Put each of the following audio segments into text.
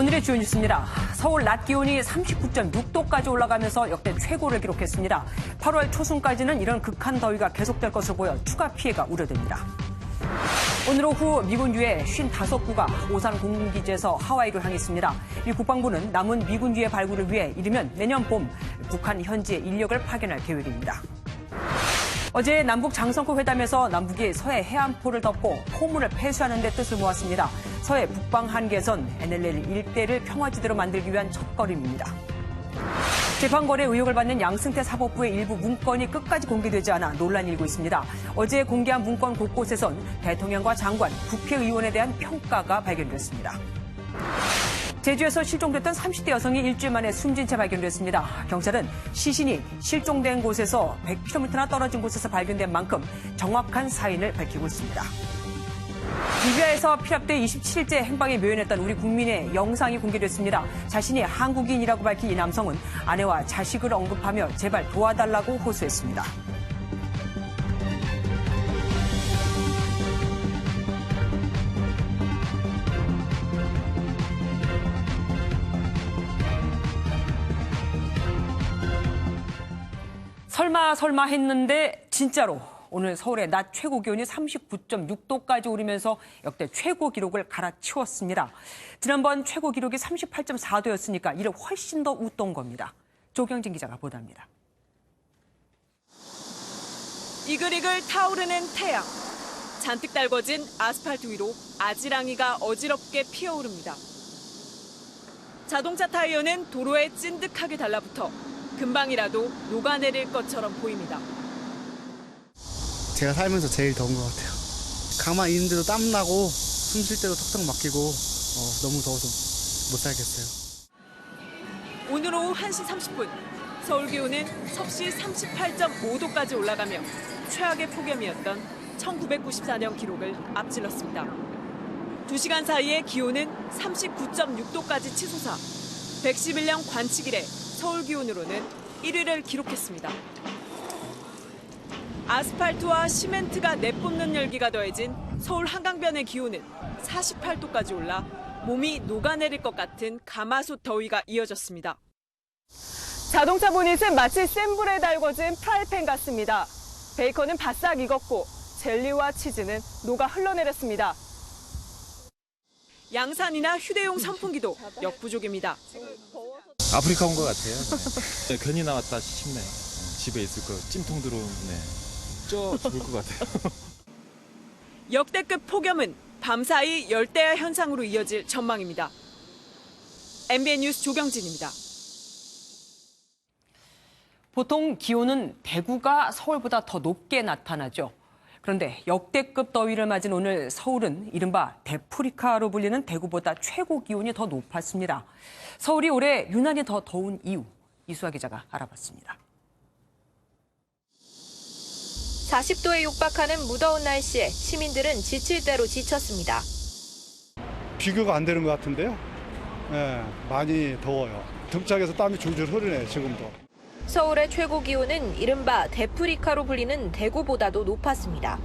오늘의 주요 뉴스입니다. 서울 낮 기온이 39.6도까지 올라가면서 역대 최고를 기록했습니다. 8월 초순까지는 이런 극한 더위가 계속될 것으로 보여 추가 피해가 우려됩니다. 오늘 오후 미군 유해 55구가 오산 공군기지에서 하와이로 향했습니다. 미 국방부는 남은 미군 유해 발굴을 위해 이르면 내년 봄 북한 현지에 인력을 파견할 계획입니다. 어제 남북 장성코 회담에서 남북이 서해 해안포를 덮고 포문을 폐쇄하는 데 뜻을 모았습니다. 서해 북방 한계선 NLL 일대를 평화지대로 만들기 위한 첫걸음입니다. 재판거래 의혹을 받는 양승태 사법부의 일부 문건이 끝까지 공개되지 않아 논란이 일고 있습니다. 어제 공개한 문건 곳곳에선 대통령과 장관, 국회의원에 대한 평가가 발견됐습니다. 제주에서 실종됐던 30대 여성이 일주일 만에 숨진 채 발견됐습니다. 경찰은 시신이 실종된 곳에서 100km나 떨어진 곳에서 발견된 만큼 정확한 사인을 밝히고 있습니다. 리비아에서 피랍돼 27일째 행방에 묘연했던 우리 국민의 영상이 공개됐습니다. 자신이 한국인이라고 밝힌 이 남성은 아내와 자식을 언급하며 제발 도와달라고 호소했습니다. 설마 했는데 진짜로 오늘 서울의 낮 최고 기온이 39.6도까지 오르면서 역대 최고 기록을 갈아치웠습니다. 지난번 최고 기록이 38.4도였으니까 이를 훨씬 더 웃돈 겁니다. 조경진 기자가 보도합니다. 이글이글 타오르는 태양. 잔뜩 달궈진 아스팔트 위로 아지랑이가 어지럽게 피어오릅니다. 자동차 타이어는 도로에 찐득하게 달라붙어 금방이라도 녹아내릴 것처럼 보입니다. 제가 살면서 제일 더운 것 같아요. 가만히 있는데도 땀나고 숨 쉴 때도 턱턱 막히고 너무 더워서 못 살겠어요. 오늘 오후 1시 30분 서울 기온은 섭씨 38.5도까지 올라가며 최악의 폭염이었던 1994년 기록을 앞질렀습니다. 2시간 사이에 기온은 39.6도까지 치솟아 111년 관측 이래 서울 기온으로는 1위를 기록했습니다. 아스팔트와 시멘트가 내뿜는 열기가 더해진 서울 한강변의 기온은 48도까지 올라 몸이 녹아내릴 것 같은 가마솥 더위가 이어졌습니다. 자동차 보닛은 마치 센 불에 달궈진 프라이팬 같습니다. 베이컨은 바싹 익었고 젤리와 치즈는 녹아 흘러내렸습니다. 양산이나 휴대용 선풍기도 역부족입니다. 아프리카 온 것 같아요. 네. 괜히 나왔다 싶네. 집에 있을 거 찜통 들어오네. 죽을 것 같아요. 역대급 폭염은 밤사이 열대야 현상으로 이어질 전망입니다. MBN 뉴스 조경진입니다. 보통 기온은 대구가 서울보다 더 높게 나타나죠. 그런데 역대급 더위를 맞은 오늘 서울은 이른바 데프리카로 불리는 대구보다 최고 기온이 더 높았습니다. 서울이 올해 유난히 더 더운 이유, 이수아 기자가 알아봤습니다. 40도에 육박하는 무더운 날씨에 시민들은 지칠 대로 지쳤습니다. 비교가 안 되는 것 같은데요. 네, 많이 더워요. 등짝에서 땀이 줄줄 흐르네요, 지금도. 서울의 최고 기온은 이른바 데프리카로 불리는 대구보다도 높았습니다.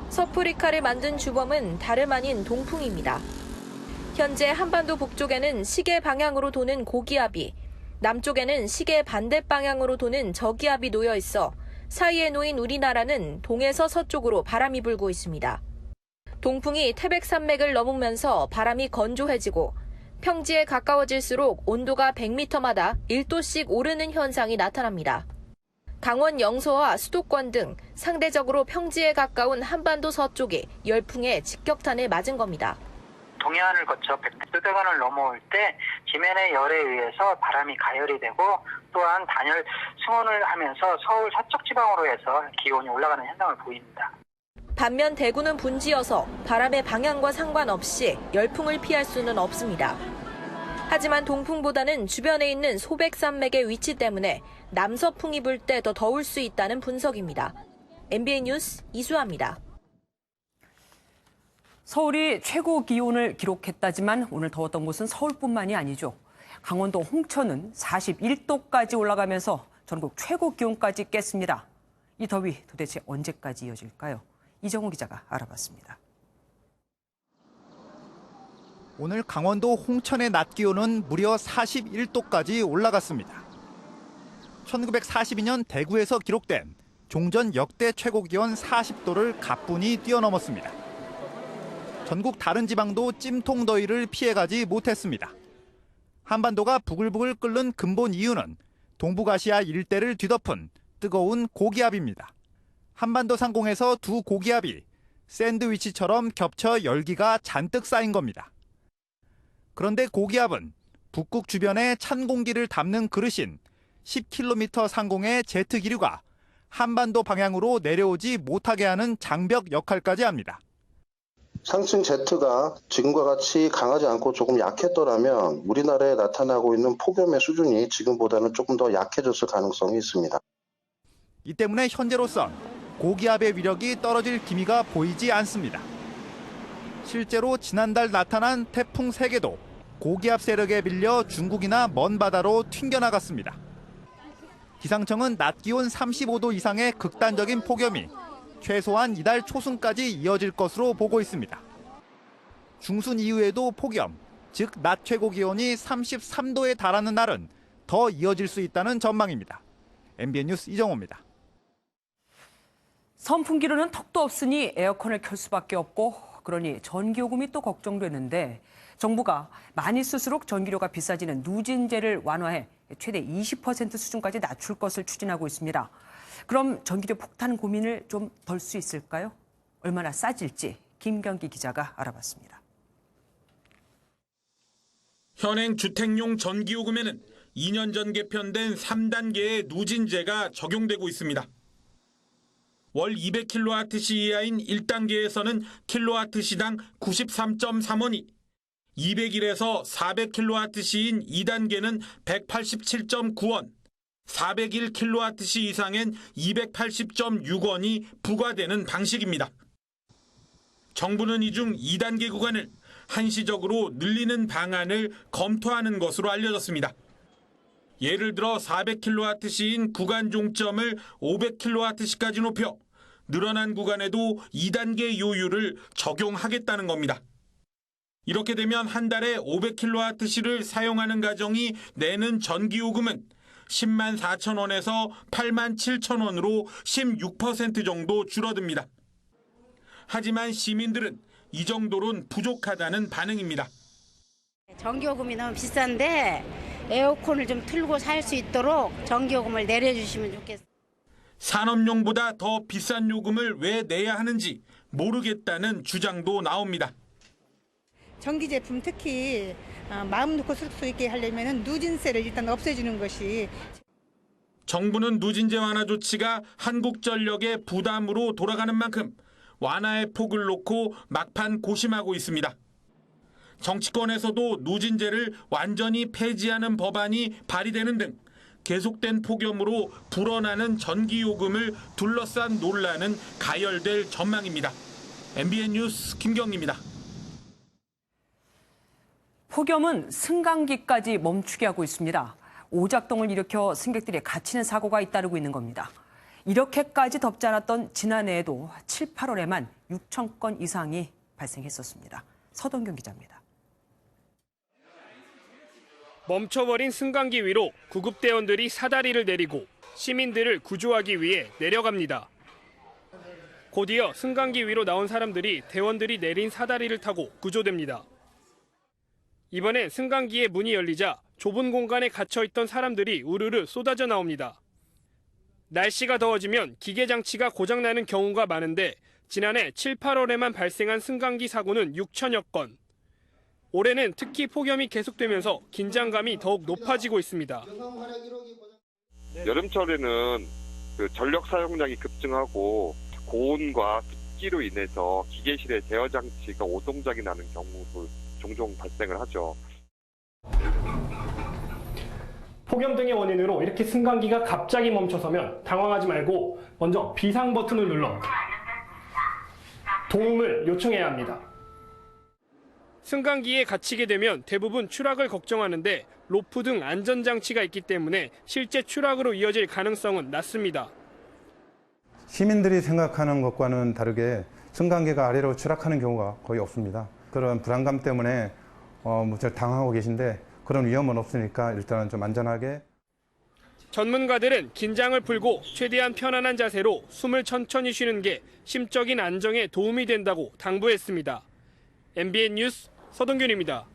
서프리카를 만든 주범은 다름 아닌 동풍입니다. 현재 한반도 북쪽에는 시계 방향으로 도는 고기압이, 남쪽에는 시계 반대 방향으로 도는 저기압이 놓여 있어 사이에 놓인 우리나라는 동에서 서쪽으로 바람이 불고 있습니다. 동풍이 태백산맥을 넘으면서 바람이 건조해지고 평지에 가까워질수록 온도가 100m마다 1도씩 오르는 현상이 나타납니다. 강원 영서와 수도권 등 상대적으로 평지에 가까운 한반도 서쪽이 열풍의 직격탄을 맞은 겁니다. 동해안을 거쳐 백두대간을 넘어올 때 지면의 열에 의해서 바람이 가열이 되고 또한 단열 승원을 하면서 서울 서쪽 지방으로 해서 기온이 올라가는 현상을 보입니다. 반면 대구는 분지여서 바람의 방향과 상관없이 열풍을 피할 수는 없습니다. 하지만 동풍보다는 주변에 있는 소백산맥의 위치 때문에 남서풍이 불 때 더 더울 수 있다는 분석입니다. MBN 뉴스 이수아입니다. 서울이 최고 기온을 기록했다지만 오늘 더웠던 곳은 서울뿐만이 아니죠. 강원도 홍천은 41도까지 올라가면서 전국 최고 기온까지 깼습니다. 이 더위 도대체 언제까지 이어질까요? 이정우 기자가 알아봤습니다. 오늘 강원도 홍천의 낮 기온은 무려 41도까지 올라갔습니다. 1942년 대구에서 기록된 종전 역대 최고 기온 40도를 가뿐히 뛰어넘었습니다. 전국 다른 지방도 찜통 더위를 피해가지 못했습니다. 한반도가 부글부글 끓는 근본 이유는 동북아시아 일대를 뒤덮은 뜨거운 고기압입니다. 한반도 상공에서 두 고기압이 샌드위치처럼 겹쳐 열기가 잔뜩 쌓인 겁니다. 그런데 고기압은 북극 주변에 찬 공기를 담는 그릇인 10km 상공의 제트 기류가 한반도 방향으로 내려오지 못하게 하는 장벽 역할까지 합니다. 상층 제트가 지금과 같이 강하지 않고 조금 약했더라면 우리나라에 나타나고 있는 폭염의 수준이 지금보다는 조금 더 약해졌을 가능성이 있습니다. 이 때문에 현재로선 고기압의 위력이 떨어질 기미가 보이지 않습니다. 실제로 지난달 나타난 태풍 3개도 고기압 세력에 밀려 중국이나 먼 바다로 튕겨나갔습니다. 기상청은 낮 기온 35도 이상의 극단적인 폭염이 최소한 이달 초순까지 이어질 것으로 보고 있습니다. 중순 이후에도 폭염, 즉 낮 최고 기온이 33도에 달하는 날은 더 이어질 수 있다는 전망입니다. MBN 뉴스 이정호입니다. 선풍기로는 턱도 없으니 에어컨을 켤 수밖에 없고 그러니 전기요금이 또 걱정되는데 정부가 많이 쓸수록 전기료가 비싸지는 누진제를 완화해 최대 20% 수준까지 낮출 것을 추진하고 있습니다. 그럼 전기료 폭탄 고민을 좀 덜 수 있을까요? 얼마나 싸질지 김경기 기자가 알아봤습니다. 현행 주택용 전기요금에는 2년 전 개편된 3단계의 누진제가 적용되고 있습니다. 월 200kWh 이하인 1단계에서는 킬로와트시당 93.3원이, 200일에서 400kWh인 2단계는 187.9원, 401kWh 이상엔 280.6원이 부과되는 방식입니다. 정부는 이 중 2단계 구간을 한시적으로 늘리는 방안을 검토하는 것으로 알려졌습니다. 예를 들어 400kWh인 구간 종점을 500kWh까지 높여 늘어난 구간에도 2단계 요율을 적용하겠다는 겁니다. 이렇게 되면 한 달에 500kWh를 사용하는 가정이 내는 전기요금은 10만 4천 원에서 8만 7천 원으로 16% 정도 줄어듭니다. 하지만 시민들은 이 정도론 부족하다는 반응입니다. 전기요금이 너무 비싼데 에어컨을 좀 틀고 살 수 있도록 전기요금을 내려주시면 좋겠어요. 산업용보다 더 비싼 요금을 왜 내야 하는지 모르겠다는 주장도 나옵니다. 전기 제품 특히 마음 놓고 쓸 수 있게 하려면 누진세를 일단 없애주는 것이. 정부는 누진제 완화 조치가 한국전력의 부담으로 돌아가는 만큼 완화의 폭을 놓고 막판 고심하고 있습니다. 정치권에서도 누진제를 완전히 폐지하는 법안이 발의되는 등 계속된 폭염으로 불어나는 전기요금을 둘러싼 논란은 가열될 전망입니다. MBN 뉴스 김경리입니다. 폭염은 승강기까지 멈추게 하고 있습니다. 오작동을 일으켜 승객들이 갇히는 사고가 잇따르고 있는 겁니다. 이렇게까지 덥지 않았던 지난해에도 7, 8월에만 6천 건 이상이 발생했었습니다. 서동경 기자입니다. 멈춰버린 승강기 위로 구급대원들이 사다리를 내리고 시민들을 구조하기 위해 내려갑니다. 곧이어 승강기 위로 나온 사람들이 대원들이 내린 사다리를 타고 구조됩니다. 이번엔 승강기의 문이 열리자 좁은 공간에 갇혀있던 사람들이 우르르 쏟아져 나옵니다. 날씨가 더워지면 기계장치가 고장나는 경우가 많은데 지난해 7, 8월에만 발생한 승강기 사고는 6천여 건. 올해는 특히 폭염이 계속되면서 긴장감이 더욱 높아지고 있습니다. 여름철에는 전력 사용량이 급증하고 고온과 습기로 인해서 기계실의 제어 장치가 오동작이 나는 경우도 종종 발생을 하죠. 폭염 등의 원인으로 이렇게 승강기가 갑자기 멈춰서면 당황하지 말고 먼저 비상 버튼을 눌러 도움을 요청해야 합니다. 승강기에 갇히게 되면 대부분 추락을 걱정하는데 로프 등 안전장치가 있기 때문에 실제 추락으로 이어질 가능성은 낮습니다. 시민들이 생각하는 것과는 다르게 승강기가 아래로 추락하는 경우가 거의 없습니다. 그런 불안감 때문에 당하고 계신데 그런 위험은 없으니까 일단은 좀 안전하게. 전문가들은 긴장을 풀고 최대한 편안한 자세로 숨을 천천히 쉬는 게 심적인 안정에 도움이 된다고 당부했습니다. MBN 뉴스 서동균입니다.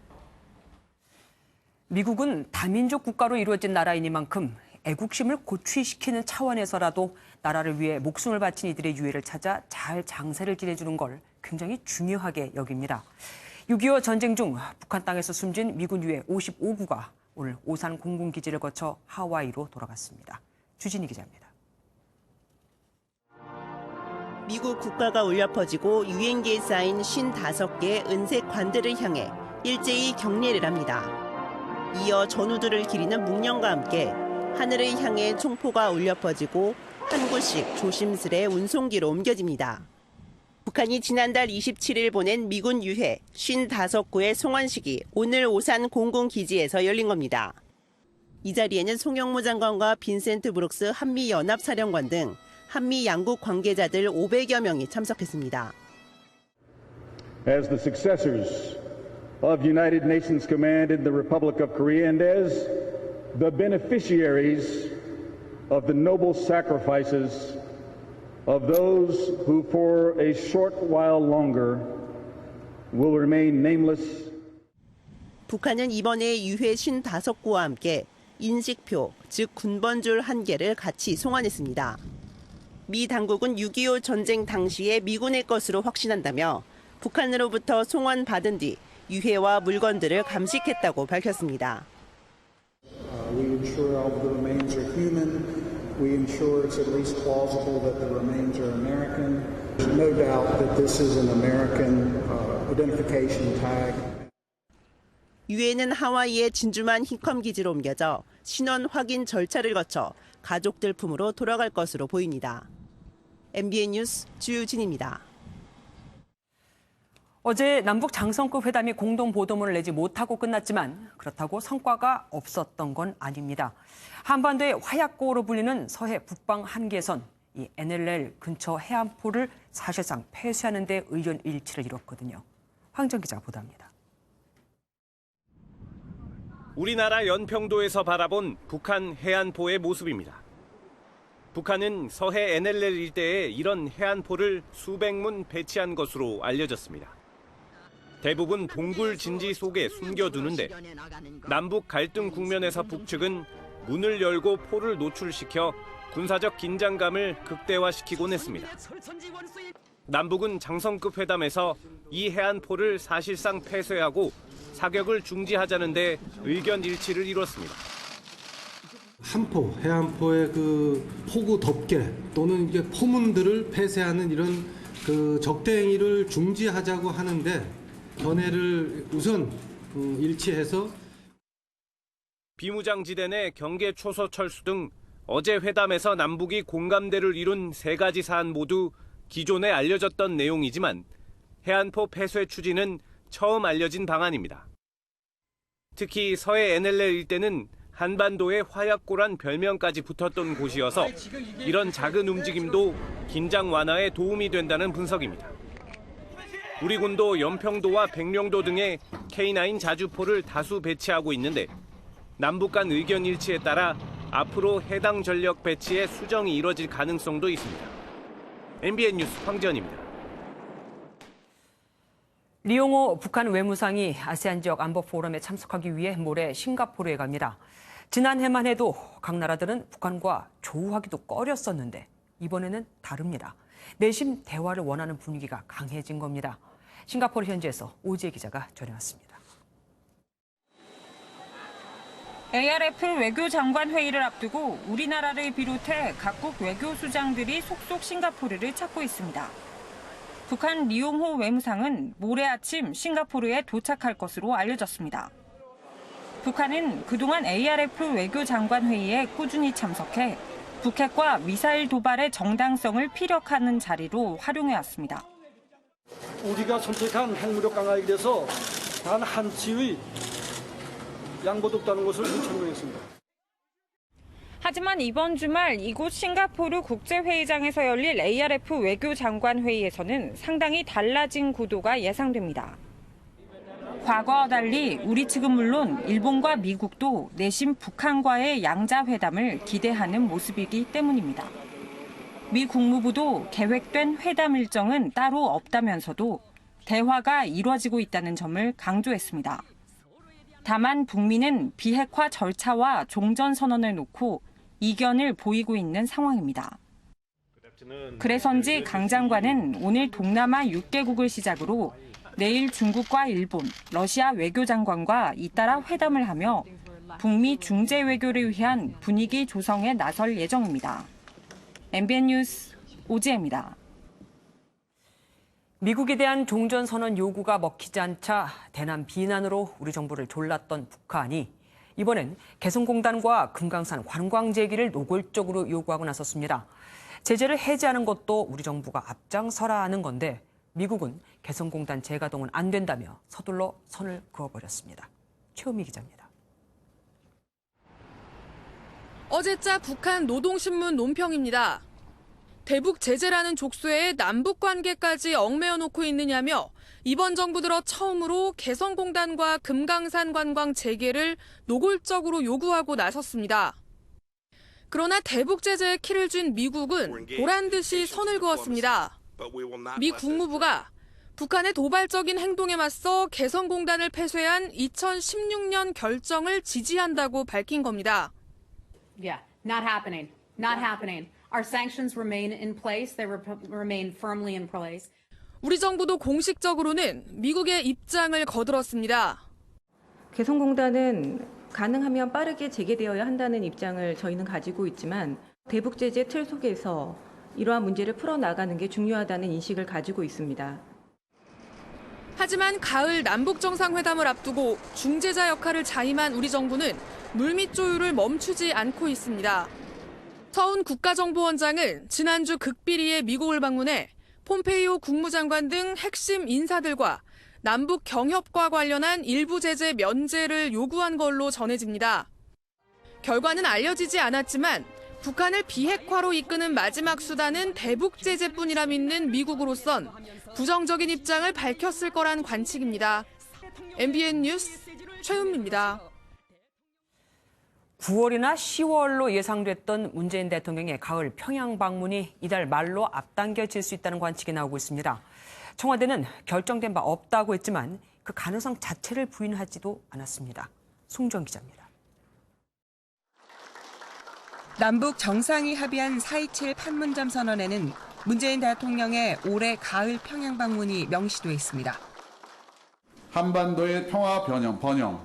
미국은 다민족 국가로 이루어진 나라이니만큼 애국심을 고취시키는 차원에서라도 나라를 위해 목숨을 바친 이들의 유해를 찾아 잘 장사를 지내주는 걸 굉장히 중요하게 여깁니다. 6.25 전쟁 중 북한 땅에서 숨진 미군 유해 55구가 오늘 오산 공군기지를 거쳐 하와이로 돌아갔습니다. 주진희 기자입니다. 미국 국가가 울려 퍼지고 유엔기에 쌓인 55개의 은색 관들을 향해 일제히 경례를 합니다. 이어 전우들을 기리는 묵념과 함께 하늘을 향해 총포가 울려 퍼지고 한 곳씩 조심스레 운송기로 옮겨집니다. 북한이 지난달 27일 보낸 미군 유해 55구의 송환식이 오늘 오산 공군기지에서 열린 겁니다. 이 자리에는 송영무 장관과 빈센트 브룩스 한미연합사령관 등 한미 양국 관계자들 500여 명이 참석했습니다. As the successors of United Nations Command in the Republic of Korea and as the beneficiaries of the noble sacrifices of those who for a short while longer will remain nameless. 북한은 이번에 유해 55구와 함께 인식표, 즉 군번줄 1개를 같이 송환했습니다. 미 당국은 6.25 전쟁 당시의 미군의 것으로 확신한다며 북한으로부터 송환받은 뒤 유해와 물건들을 감식했다고 밝혔습니다. We ensure all the remains are human. We ensure it's at least plausible that the remains are American. There's no doubt that this is an American identification tag. 유해는 하와이의 진주만 히컴 기지로 옮겨져 신원 확인 절차를 거쳐 가족들 품으로 돌아갈 것으로 보입니다. MBN 뉴스 주진입니다. 어제 남북 장성급 회담이 공동 보도문을 내지 못하고 끝났지만 그렇다고 성과가 없었던 건 아닙니다. 한반도의 화약고로 불리는 서해 북방 한계선, 이 NLL 근처 해안포를 사실상 폐쇄하는 데 의견 일치를 이뤘거든요. 황정 기자가 보도합니다. 우리나라 연평도에서 바라본 북한 해안포의 모습입니다. 북한은 서해 NLL 일대에 이런 해안포를 수백 문 배치한 것으로 알려졌습니다. 대부분 동굴 진지 속에 숨겨두는데 남북 갈등 국면에서 북측은 문을 열고 포를 노출시켜 군사적 긴장감을 극대화시키곤 했습니다. 남북은 장성급 회담에서 이 해안포를 사실상 폐쇄하고 사격을 중지하자는 데 의견 일치를 이뤘습니다. 한포, 해안포의 그 포구 덮개 또는 이게 포문들을 폐쇄하는 이런 그 적대 행위를 중지하자고 하는데 견해를 우선 일치해서 비무장지대 내 경계 초소 철수 등 어제 회담에서 남북이 공감대를 이룬 3가지 사안 모두 기존에 알려졌던 내용이지만 해안포 폐쇄 추진은 처음 알려진 방안입니다. 특히 서해 NLL 일대는 한반도의 화약고란 별명까지 붙었던 곳이어서 이런 작은 움직임도 긴장 완화에 도움이 된다는 분석입니다. 우리 군도 연평도와 백령도 등에 K9 자주포를 다수 배치하고 있는데 남북 간 의견 일치에 따라 앞으로 해당 전력 배치에 수정이 이뤄질 가능성도 있습니다. MBN 뉴스 황지연입니다. 리용호 북한 외무상이 아세안 지역 안보 포럼에 참석하기 위해 모레 싱가포르에 갑니다. 지난해만 해도 각 나라들은 북한과 조우하기도 꺼렸었는데 이번에는 다릅니다. 내심 대화를 원하는 분위기가 강해진 겁니다. 싱가포르 현지에서 오지혜 기자가 전해왔습니다. ARF 외교장관 회의를 앞두고 우리나라를 비롯해 각국 외교수장들이 속속 싱가포르를 찾고 있습니다. 북한 리용호 외무상은 모레 아침 싱가포르에 도착할 것으로 알려졌습니다. 북한은 그동안 ARF 외교장관 회의에 꾸준히 참석해 북핵과 미사일 도발의 정당성을 피력하는 자리로 활용해왔습니다. 우리가 선택한 핵무력 강화에 대해서 단 한치의 양보도 없다는 것을 설명했습니다. 하지만 이번 주말 이곳 싱가포르 국제회의장에서 열릴 ARF 외교장관 회의에서는 상당히 달라진 구도가 예상됩니다. 과거와 달리 우리 측은 물론 일본과 미국도 내심 북한과의 양자회담을 기대하는 모습이기 때문입니다. 미 국무부도 계획된 회담 일정은 따로 없다면서도 대화가 이루어지고 있다는 점을 강조했습니다. 다만 북미는 비핵화 절차와 종전선언을 놓고 이견을 보이고 있는 상황입니다. 그래서인지 강 장관은 오늘 동남아 6개국을 시작으로 내일 중국과 일본, 러시아 외교장관과 잇따라 회담을 하며 북미 중재 외교를 위한 분위기 조성에 나설 예정입니다. MBN 뉴스 오지혜입니다. 미국에 대한 종전선언 요구가 먹히지 않자 대남 비난으로 우리 정부를 졸랐던 북한이 이번엔 개성공단과 금강산 관광 재개를 노골적으로 요구하고 나섰습니다. 제재를 해제하는 것도 우리 정부가 앞장서라 하는 건데 미국은 개성공단 재가동은 안 된다며 서둘러 선을 그어버렸습니다. 최우미 기자입니다. 어제자 북한 노동신문 논평입니다. 대북 제재라는 족쇄에 남북 관계까지 얽매여 놓고 있느냐며 이번 정부 들어 처음으로 개성공단과 금강산 관광 재개를 노골적으로 요구하고 나섰습니다. 그러나 대북 제재에 키를 쥔 미국은 보란 듯이 선을 그었습니다. 미 국무부가 북한의 도발적인 행동에 맞서 개성공단을 폐쇄한 2016년 결정을 지지한다고 밝힌 겁니다. Yeah, not happening. Not happening. Our sanctions remain in place. They remain firmly in place. 우리 정부도 공식적으로는 미국의 입장을 거들었습니다. 개성공단은 가능하면 빠르게 재개되어야 한다는 입장을 저희는 가지고 있지만 대북 제재 틀 속에서 이러한 문제를 풀어나가는 게 중요하다는 인식을 가지고 있습니다. 하지만 가을 남북 정상회담을 앞두고 중재자 역할을 자임한 우리 정부는 물밑 조율을 멈추지 않고 있습니다. 서훈 국가정보원장은 지난주 극비리에 미국을 방문해 폼페이오 국무장관 등 핵심 인사들과 남북 경협과 관련한 일부 제재 면제를 요구한 걸로 전해집니다. 결과는 알려지지 않았지만 북한을 비핵화로 이끄는 마지막 수단은 대북 제재뿐이라 믿는 미국으로선 부정적인 입장을 밝혔을 거란 관측입니다. MBN 뉴스 최은미입니다. 9월이나 10월로 예상됐던 문재인 대통령의 가을 평양 방문이 이달 말로 앞당겨질 수 있다는 관측이 나오고 있습니다. 청와대는 결정된 바 없다고 했지만 그 가능성 자체를 부인하지도 않았습니다. 송정 기자입니다. 남북 정상이 합의한 4.27 판문점 선언에는 문재인 대통령의 올해 가을 평양 방문이 명시돼 있습니다. 한반도의 평화 번영,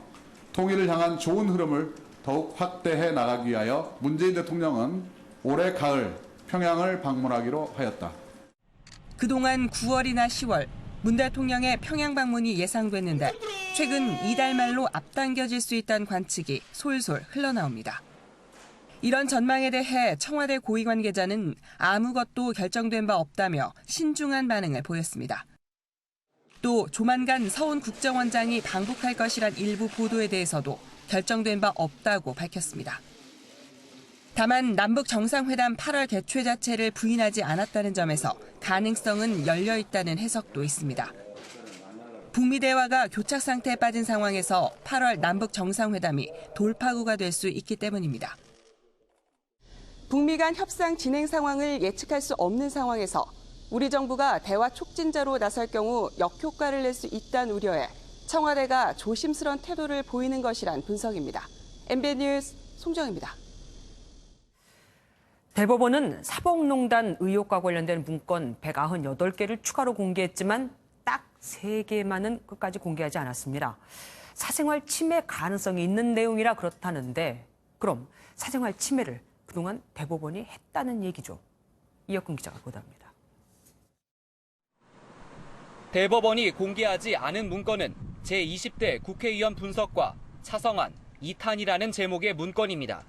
통일을 향한 좋은 흐름을 더욱 확대해 나가기 위하여 문재인 대통령은 올해 가을 평양을 방문하기로 하였다. 그동안 9월이나 10월 문 대통령의 평양 방문이 예상됐는데 최근 이달 말로 앞당겨질 수 있다는 관측이 솔솔 흘러나옵니다. 이런 전망에 대해 청와대 고위 관계자는 아무것도 결정된 바 없다며 신중한 반응을 보였습니다. 또 조만간 서훈 국정원장이 방북할 것이란 일부 보도에 대해서도 결정된 바 없다고 밝혔습니다. 다만 남북 정상회담 8월 개최 자체를 부인하지 않았다는 점에서 가능성은 열려 있다는 해석도 있습니다. 북미 대화가 교착 상태에 빠진 상황에서 8월 남북 정상회담이 돌파구가 될 수 있기 때문입니다. 북미 간 협상 진행 상황을 예측할 수 없는 상황에서 우리 정부가 대화 촉진자로 나설 경우 역효과를 낼 수 있다는 우려에 청와대가 조심스러운 태도를 보이는 것이란 분석입니다. MBN 뉴스 송정입니다. 대법원은 사법농단 의혹과 관련된 문건 198개를 추가로 공개했지만 딱 3개만은 끝까지 공개하지 않았습니다. 사생활 침해 가능성이 있는 내용이라 그렇다는데 그럼 사생활 침해를 그동안 대법원이 했다는 얘기죠. 이혁근 기자가 보도합니다. 대법원이 공개하지 않은 문건은 제20대 국회의원 분석과 차성환, 2탄이라는 제목의 문건입니다.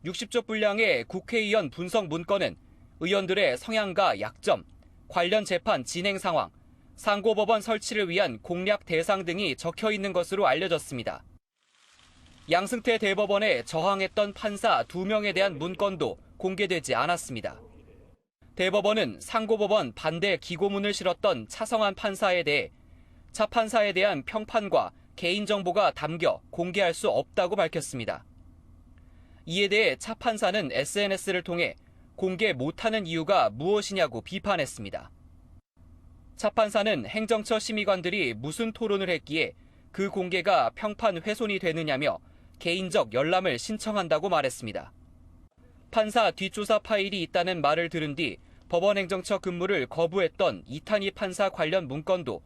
60조 분량의 국회의원 분석 문건은 의원들의 성향과 약점, 관련 재판 진행 상황, 상고법원 설치를 위한 공략 대상 등이 적혀 있는 것으로 알려졌습니다. 양승태 대법원에 저항했던 판사 2명에 대한 문건도 공개되지 않았습니다. 대법원은 상고법원 반대 기고문을 실었던 차성환 판사에 대해 차 판사에 대한 평판과 개인정보가 담겨 공개할 수 없다고 밝혔습니다. 이에 대해 차 판사는 SNS를 통해 공개 못하는 이유가 무엇이냐고 비판했습니다. 차 판사는 행정처 심의관들이 무슨 토론을 했기에 그 공개가 평판 훼손이 되느냐며 개인적 열람을 신청한다고 말했습니다. 판사 뒷조사 파일이 있다는 말을 들은 뒤 법원행정처 근무를 거부했던 이탄희 판사 관련 문건도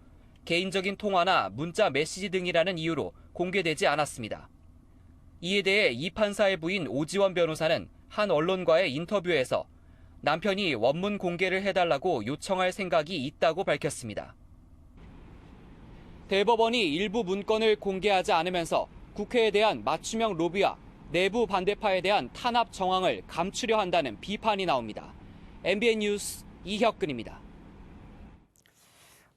개인적인 통화나 문자 메시지 등이라는 이유로 공개되지 않았습니다. 이에 대해 이 판사의 부인 오지원 변호사는 한 언론과의 인터뷰에서 남편이 원문 공개를 해달라고 요청할 생각이 있다고 밝혔습니다. 대법원이 일부 문건을 공개하지 않으면서 국회에 대한 맞춤형 로비와 내부 반대파에 대한 탄압 정황을 감추려 한다는 비판이 나옵니다. MBN 뉴스 이혁근입니다.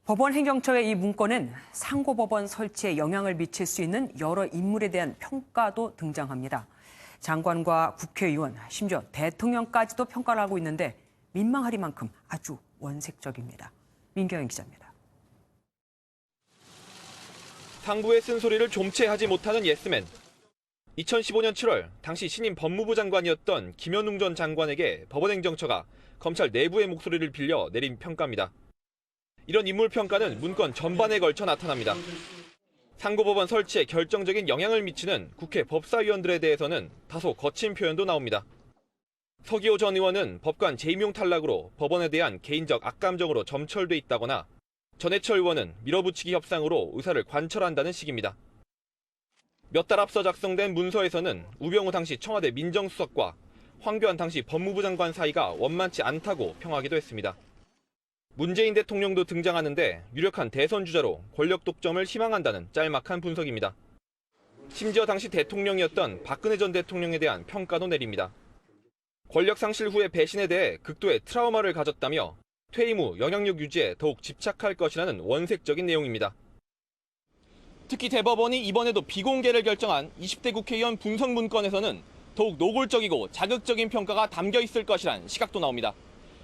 법원 행정처의 이 문건은 상고법원 설치에 영향을 미칠 수 있는 여러 인물에 대한 평가도 등장합니다. 장관과 국회의원, 심지어 대통령까지도 평가를 하고 있는데 민망하리만큼 아주 원색적입니다. 민경현 기자입니다. 상부의 쓴소리를 좀채하지 못하는 예스맨. 2015년 7월 당시 신임 법무부 장관이었던 김현웅 전 장관에게 법원행정처가 검찰 내부의 목소리를 빌려 내린 평가입니다. 이런 인물 평가는 문건 전반에 걸쳐 나타납니다. 상고법원 설치에 결정적인 영향을 미치는 국회 법사위원들에 대해서는 다소 거친 표현도 나옵니다. 서기호 전 의원은 법관 재임용 탈락으로 법원에 대한 개인적 악감정으로 점철돼 있다거나 전해철 의원은 밀어붙이기 협상으로 의사를 관철한다는 식입니다. 몇 달 앞서 작성된 문서에서는 우병우 당시 청와대 민정수석과 황교안 당시 법무부 장관 사이가 원만치 않다고 평하기도 했습니다. 문재인 대통령도 등장하는데 유력한 대선 주자로 권력 독점을 희망한다는 짤막한 분석입니다. 심지어 당시 대통령이었던 박근혜 전 대통령에 대한 평가도 내립니다. 권력 상실 후의 배신에 대해 극도의 트라우마를 가졌다며 퇴임 후 영향력 유지에 더욱 집착할 것이라는 원색적인 내용입니다. 특히 대법원이 이번에도 비공개를 결정한 20대 국회의원 분석 문건에서는 더욱 노골적이고 자극적인 평가가 담겨 있을 것이란 시각도 나옵니다.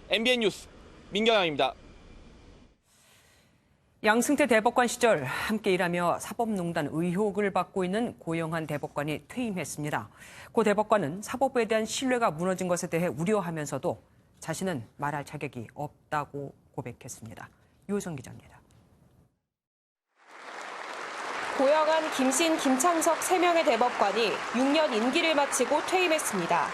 MBN 뉴스 민경영입니다. 양승태 대법관 시절 함께 일하며 사법농단 의혹을 받고 있는 고영한 대법관이 퇴임했습니다. 고 대법관은 사법부에 대한 신뢰가 무너진 것에 대해 우려하면서도 자신은 말할 자격이 없다고 고백했습니다. 유호정 기자입니다. 고영한, 김신, 김창석 3명의 대법관이 6년 임기를 마치고 퇴임했습니다.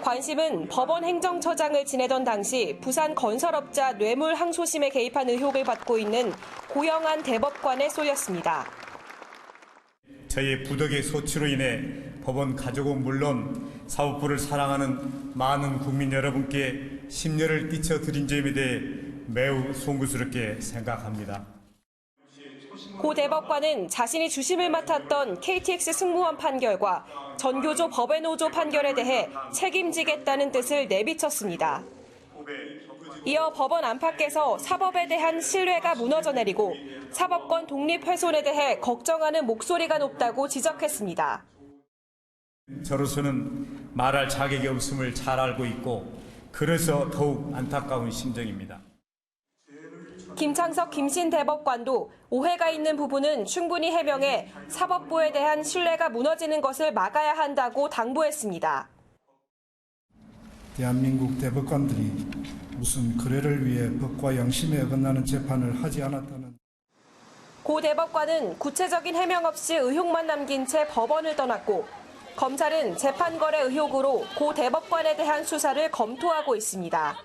관심은 법원 행정처장을 지내던 당시 부산 건설업자 뇌물 항소심에 개입한 의혹을 받고 있는 고영한 대법관에 쏠렸습니다. 저의 부덕의 소치로 인해 법원 가족은 물론 사법부를 사랑하는 많은 국민 여러분께 심려를 끼쳐드린 점에 대해 매우 송구스럽게 생각합니다. 고 대법관은 자신이 주심을 맡았던 KTX 승무원 판결과 전교조 법외노조 판결에 대해 책임지겠다는 뜻을 내비쳤습니다. 이어 법원 안팎에서 사법에 대한 신뢰가 무너져 내리고 사법권 독립 훼손에 대해 걱정하는 목소리가 높다고 지적했습니다. 저로서는 말할 자격이 없음을 잘 알고 있고 그래서 더욱 안타까운 심정입니다. 김창석, 김신 대법관도 오해가 있는 부분은 충분히 해명해 사법부에 대한 신뢰가 무너지는 것을 막아야 한다고 당부했습니다. 대한민국 대법관들이 무슨 거래를 위해 법과 양심에 어긋나는 재판을 하지 않았다는. 고 대법관은 구체적인 해명 없이 의혹만 남긴 채 법원을 떠났고 검찰은 재판거래 의혹으로 고 대법관에 대한 수사를 검토하고 있습니다.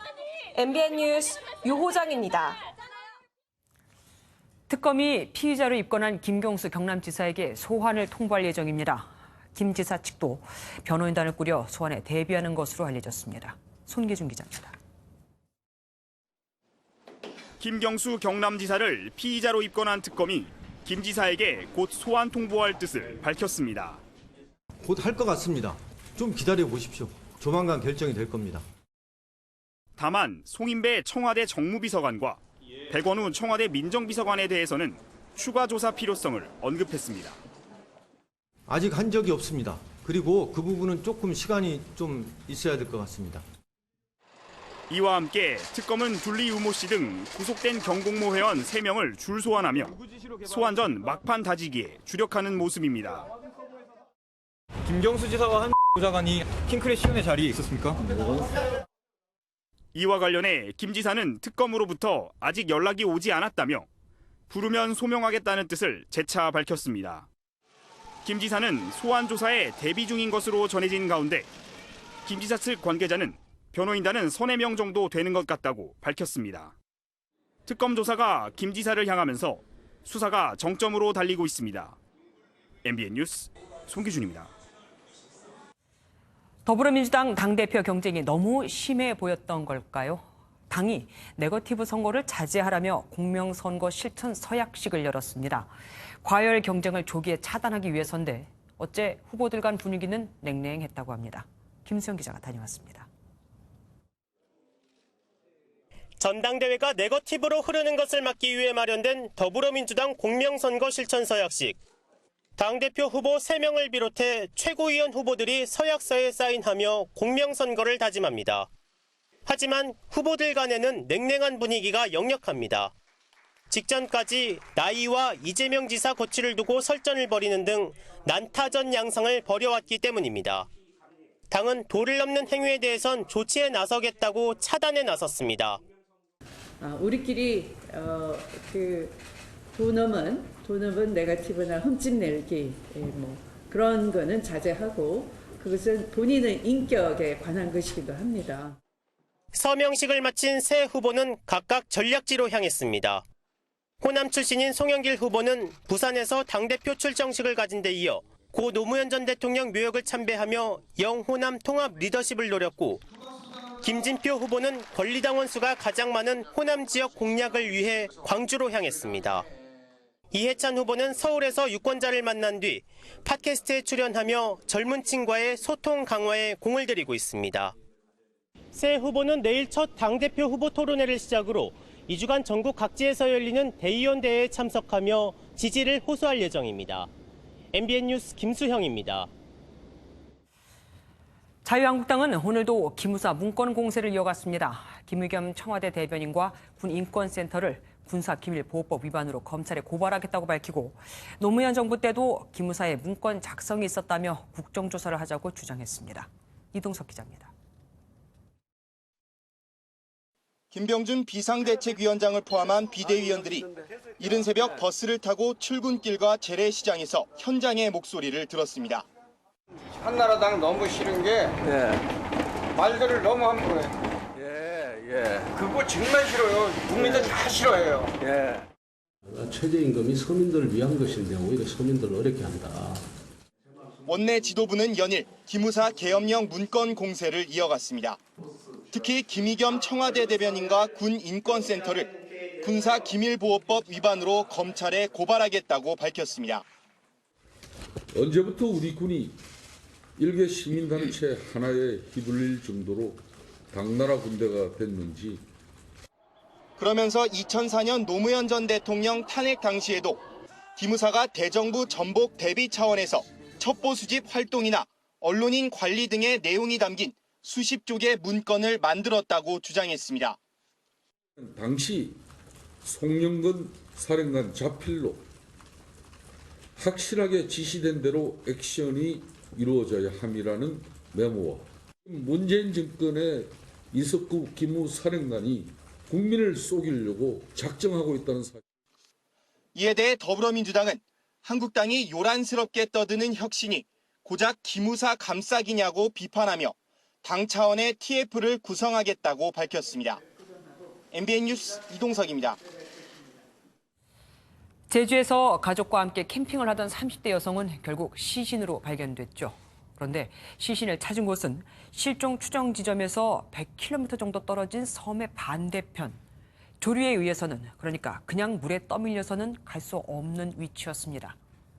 MBN 뉴스 유호정입니다. 특검이 피의자로 입건한 김경수 경남지사에게 소환을 통보할 예정입니다. 김 지사 측도 변호인단을 꾸려 소환에 대비하는 것으로 알려졌습니다. 손기준 기자입니다. 김경수 경남지사를 피의자로 입건한 특검이 김 지사에게 곧 소환 통보할 뜻을 밝혔습니다. 곧 할 것 같습니다. 좀 기다려 보십시오. 조만간 결정이 될 겁니다. 다만 송인배 청와대 정무비서관과 백원우 청와대 민정비서관에 대해서는 추가 조사 필요성을 언급했습니다. 아직 한 적이 없습니다. 그리고 그 부분은 조금 시간이 좀 있어야 될 것 같습니다. 이와 함께 특검은 둘리 우모 씨 등 구속된 경공모 회원 3명을 줄 소환하며 소환 전 막판 다지기에 주력하는 모습입니다. 김경수 지사와 한 부장관이 킹크래시온의 자리에 있었습니까? 이와 관련해 김 지사는 특검으로부터 아직 연락이 오지 않았다며 부르면 소명하겠다는 뜻을 재차 밝혔습니다. 김 지사는 소환 조사에 대비 중인 것으로 전해진 가운데 김 지사 측 관계자는 변호인단은 3-4명 정도 되는 것 같다고 밝혔습니다. 특검 조사가 김 지사를 향하면서 수사가 정점으로 달리고 있습니다. MBN 뉴스 송기준입니다. 더불어민주당 당대표 경쟁이 너무 심해 보였던 걸까요? 당이 네거티브 선거를 자제하라며 공명선거 실천 서약식을 열었습니다. 과열 경쟁을 조기에 차단하기 위해서인데 어째 후보들 간 분위기는 냉랭했다고 합니다. 김수영 기자가 다녀왔습니다. 전당대회가 네거티브로 흐르는 것을 막기 위해 마련된 더불어민주당 공명선거 실천 서약식. 당대표 후보 3명을 비롯해 최고위원 후보들이 서약서에 사인하며 공명선거를 다짐합니다. 하지만 후보들 간에는 냉랭한 분위기가 역력합니다. 직전까지 나이와 이재명 지사 거취를 두고 설전을 벌이는 등 난타전 양상을 벌여왔기 때문입니다. 당은 도를 넘는 행위에 대해선 조치에 나서겠다고 차단에 나섰습니다. 우리끼리 도 넘은 네거티브나 흠집 내기 그런 거는 자제하고 그것은 본인의 인격에 관한 것이기도 합니다. 서명식을 마친 세 후보는 각각 전략지로 향했습니다. 호남 출신인 송영길 후보는 부산에서 당대표 출정식을 가진 데 이어 고 노무현 전 대통령 묘역을 참배하며 영호남 통합 리더십을 노렸고, 김진표 후보는 권리당원 수가 가장 많은 호남 지역 공략을 위해 광주로 향했습니다. 이해찬 후보는 서울에서 유권자를 만난 뒤 팟캐스트에 출연하며 젊은 층과의 소통 강화에 공을 들이고 있습니다. 세 후보는 내일 첫 당대표 후보 토론회를 시작으로 2주간 전국 각지에서 열리는 대의원 대회에 참석하며 지지를 호소할 예정입니다. MBN 뉴스 김수형입니다. 자유한국당은 오늘도 기무사 문건 공세를 이어갔습니다. 김의겸 청와대 대변인과 군인권센터를 군사기밀보호법 위반으로 검찰에 고발하겠다고 밝히고, 노무현 정부 때도 기무사의 문건 작성이 있었다며 국정조사를 하자고 주장했습니다. 이동석 기자입니다. 김병준 비상대책위원장을 포함한 비대위원들이 이른 새벽 버스를 타고 출근길과 재래시장에서 현장의 목소리를 들었습니다. 한나라당 너무 싫은 게 말들을 너무 함부로 해. 그거 정말 싫어요. 국민들 다 싫어해요. 최저임금이 서민들을 위한 것인데 오히려 서민들을 어렵게 한다. 원내 지도부는 연일 기무사 계엄령 문건 공세를 이어갔습니다. 특히 김의겸 청와대 대변인과 군인권센터를 군사기밀보호법 위반으로 검찰에 고발하겠다고 밝혔습니다. 언제부터 우리 군이 일개 시민단체 하나에 휘둘릴 정도로 당나라 군대가 됐는지. 그러면서 2004년 노무현 전 대통령 탄핵 당시에도 기무사가 대정부 전복 대비 차원에서 첩보 수집 활동이나 언론인 관리 등의 내용이 담긴 수십 쪽의 문건을 만들었다고 주장했습니다. 당시 송영건 사령관 자필로 확실하게 지시된 대로 액션이 이루어져야 함이라는 메모와 문재인 정권의 이석구 기무사령관이 국민을 속이려고 작정하고 있다는 사실. 이에 대해 더불어민주당은 한국당이 요란스럽게 떠드는 혁신이 고작 기무사 감싸기냐고 비판하며 당 차원의 TF를 구성하겠다고 밝혔습니다. MBN 뉴스 이동석입니다. 제주에서 가족과 함께 캠핑을 하던 30대 여성은 결국 시신으로 발견됐죠. 그런데 시신을 찾은 곳은 실종 추정 지점에서 100km 정도 떨어진 섬의 반대편. 조류에 의해서는, 그러니까 그냥 물에 떠밀려서는 갈 수 없는 위치였습니다.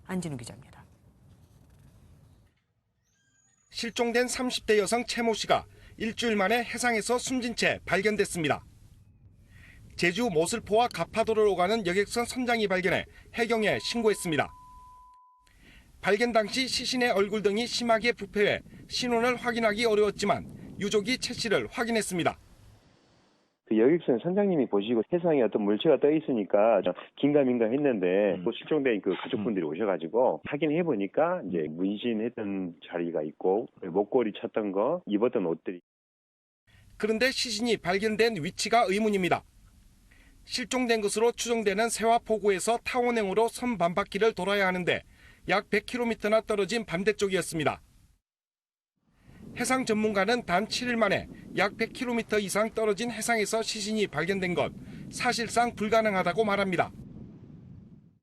안진우 기자입니다. 실종된 30대 여성 최모 씨가 일주일 만에 해상에서 숨진 채 발견됐습니다. 제주 모슬포와 가파도를 오가는 여객선 선장이 발견해 해경에 신고했습니다. 발견 당시 시신의 얼굴 등이 심하게 부패해 신원을 확인하기 어려웠지만 유족이 최 씨를 확인했습니다. 그 여객선 선장님이 보시고 해상에 어떤 물체가 떠 있으니까 긴가민가 했는데 또 실종된 그 가족분들이 오셔가지고 확인해 보니까 이제 문신했던 자리가 있고 목걸이 찼던 거, 입었던 옷들이. 그런데 시신이 발견된 위치가 의문입니다. 실종된 것으로 추정되는 세화포구에서 타원행으로 섬 반바퀴를 돌아야 하는데 약 100km나 떨어진 반대쪽이었습니다. 해상 전문가는 단 7일 만에 약 100km 이상 떨어진 해상에서 시신이 발견된 것 사실상 불가능하다고 말합니다.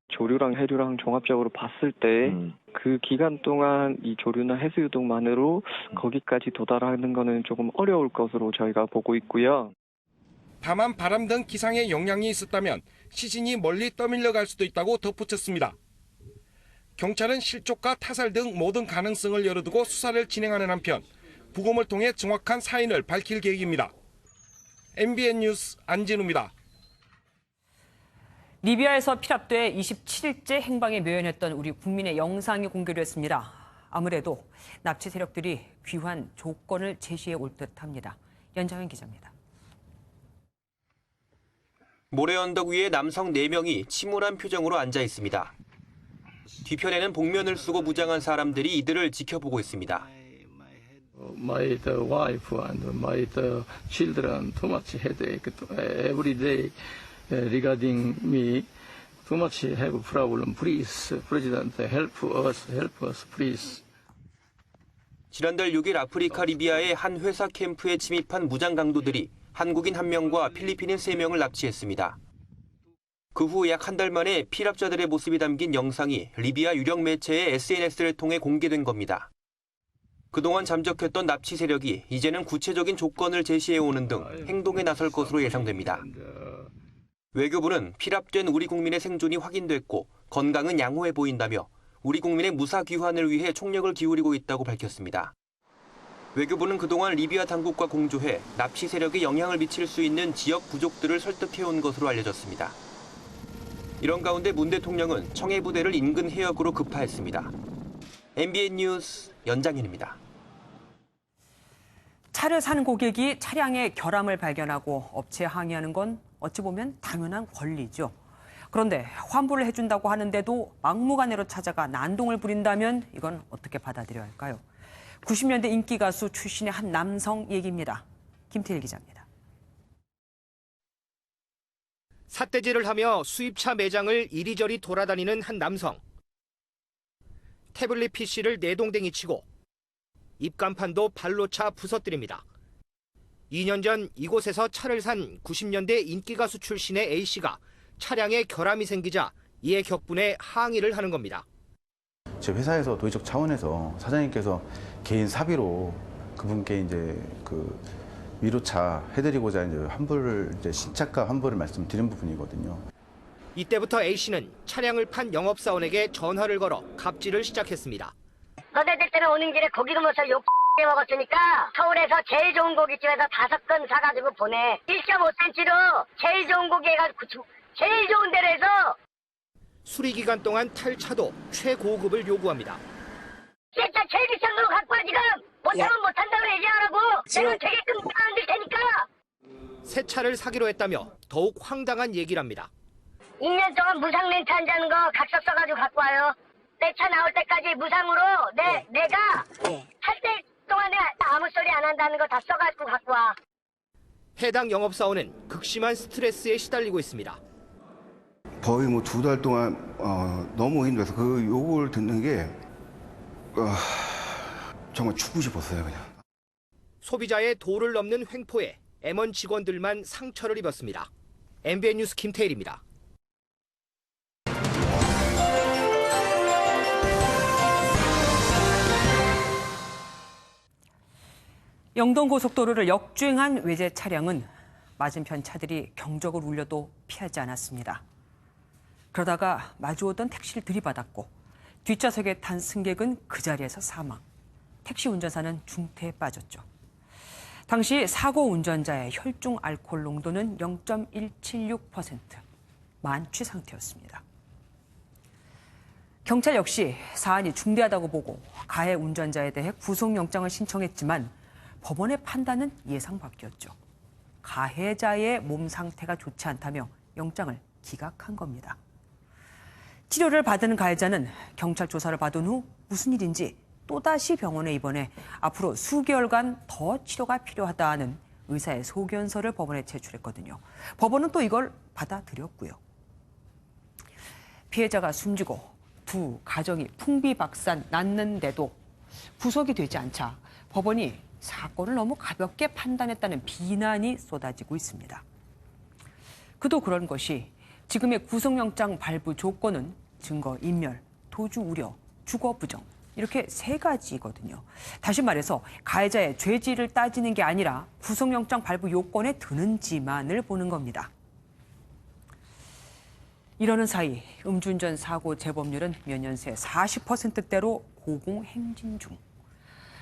조류랑 해류랑 종합적으로 봤을 때 그 기간 동안 이 조류나 해수 유동만으로 거기까지 도달하는 것은 조금 어려울 것으로 저희가 보고 있고요. 다만 바람 등 기상에 영향이 있었다면 시신이 멀리 떠밀려 갈 수도 있다고 덧붙였습니다. 경찰은 실족과 타살 등 모든 가능성을 열어두고 수사를 진행하는 한편 부검을 통해 정확한 사인을 밝힐 계획입니다. MBN 뉴스 안진우입니다. 리비아에서 피랍돼 27일째 행방에 묘연했던 우리 국민의 영상이 공개됐습니다. 아무래도 납치 세력들이 귀환 조건을 제시해 올 듯합니다. 연장현 기자입니다. 모래 언덕 위에 남성 4명이 침울한 표정으로 앉아 있습니다. 뒤편에는 복면을 쓰고 무장한 사람들이 이들을 지켜보고 있습니다. My wife and my children too much headache every day regarding me. Too much have problem. Please, President, help us, please. 지난달 6일 아프리카 리비아의 한 회사 캠프에 침입한 무장 강도들이 한국인 1명과 필리핀인 3명을 납치했습니다. 그 후 약 한 달 만에 피랍자들의 모습이 담긴 영상이 리비아 유력 매체의 SNS를 통해 공개된 겁니다. 그동안 잠적했던 납치 세력이 이제는 구체적인 조건을 제시해오는 등 행동에 나설 것으로 예상됩니다. 외교부는 피랍된 우리 국민의 생존이 확인됐고 건강은 양호해 보인다며 우리 국민의 무사 귀환을 위해 총력을 기울이고 있다고 밝혔습니다. 외교부는 그동안 리비아 당국과 공조해 납치 세력에 영향을 미칠 수 있는 지역 부족들을 설득해온 것으로 알려졌습니다. 이런 가운데 문 대통령은 청해부대를 인근 해역으로 급파했습니다. MBN 뉴스 연장현입니다. 차를 산 고객이 차량에 결함을 발견하고 업체에 항의하는 건 어찌 보면 당연한 권리죠. 그런데 환불을 해준다고 하는데도 막무가내로 찾아가 난동을 부린다면 이건 어떻게 받아들여야 할까요? 90년대 인기 가수 출신의 한 남성 얘기입니다. 김태일 기자입니다. 삿대질을 하며 수입차 매장을 이리저리 돌아다니는 한 남성. 태블릿 PC를 내동댕이 치고 입간판도 발로 차 부서뜨립니다. 2년 전 이곳에서 차를 산 90년대 인기 가수 출신의 A씨가 차량에 결함이 생기자 이에 격분해 항의를 하는 겁니다. 제 회사에서 도의적 차원에서 사장님께서 개인 사비로 그분께 이제 그 위로차 해드리고자 이제 환불을 이제 신차가 환불을 말씀드린 부분이거든요. 이때부터 A씨는 차량을 판 영업사원에게 전화를 걸어 갑질을 시작했습니다. 너네들 때문에 오는 길에 고기도 못 사 욕 먹었으니까 서울에서 제일 좋은 고깃집에서 5건 사가지고 보내. 1.5cm로 제일 좋은 고기 해가지고 제일 좋은 데로 해서 수리기간 동안 탈 차도 최고급을 요구합니다. 진짜 제일 비싼 거 갖고 와 지금. 못하면 못한다고 얘기하라고. 내가 되게끔 만들 테니까. 새 차를 사기로 했다며 더욱 황당한 얘기를 합니다. 2년 동안 무상 렌트 한다는 거 각서 써가지고 갖고 와요. 내 차 나올 때까지 무상으로 내가 할 때 동안에 아무 소리 안 한다는 거 다 써가지고 갖고 와. 해당 영업사원은 극심한 스트레스에 시달리고 있습니다. 거의 뭐 2달 동안 너무 힘들어서 그 요구를 듣는 게 정말 죽고 싶었어요, 그냥. 소비자의 도를 넘는 횡포에 M1 직원들만 상처를 입었습니다. MBN 뉴스 김태일입니다. 영동고속도로를 역주행한 외제 차량은 맞은편 차들이 경적을 울려도 피하지 않았습니다. 그러다가 마주오던 택시를 들이받았고 뒷좌석에 탄 승객은 그 자리에서 사망. 택시 운전사는 중태에 빠졌죠. 당시 사고 운전자의 혈중 알코올 농도는 0.176%, 만취 상태였습니다. 경찰 역시 사안이 중대하다고 보고 가해 운전자에 대해 구속영장을 신청했지만 법원의 판단은 예상 밖이었죠. 가해자의 몸 상태가 좋지 않다며 영장을 기각한 겁니다. 치료를 받은 가해자는 경찰 조사를 받은 후 무슨 일인지 또다시 병원에 입원해 앞으로 수개월간 더 치료가 필요하다는 의사의 소견서를 법원에 제출했거든요. 법원은 또 이걸 받아들였고요. 피해자가 숨지고 두 가정이 풍비박산 났는데도 구속이 되지 않자 법원이 사건을 너무 가볍게 판단했다는 비난이 쏟아지고 있습니다. 그도 그런 것이 지금의 구속영장 발부 조건은 증거 인멸, 도주 우려, 주거 부정 이렇게 세 가지거든요. 다시 말해서 가해자의 죄질을 따지는 게 아니라 구속영장 발부 요건에 드는지만을 보는 겁니다. 이러는 사이 음주운전 사고 재범률은 몇 년 새 40%대로 고공행진 중.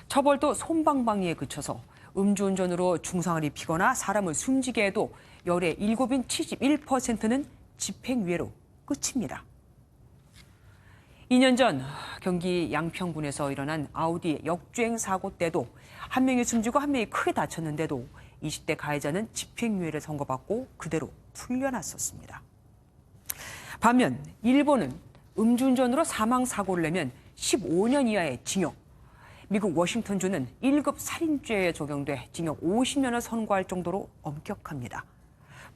처벌도 솜방망이에 그쳐서 음주운전으로 중상을 입히거나 사람을 숨지게 해도 열의 7인 71%는 집행유예로 끝입니다. 2년 전 경기 양평군에서 일어난 아우디 역주행 사고 때도 한 명이 숨지고 한 명이 크게 다쳤는데도 20대 가해자는 집행유예를 선고받고 그대로 풀려났었습니다. 반면 일본은 음주운전으로 사망사고를 내면 15년 이하의 징역, 미국 워싱턴주는 1급 살인죄에 적용돼 징역 50년을 선고할 정도로 엄격합니다.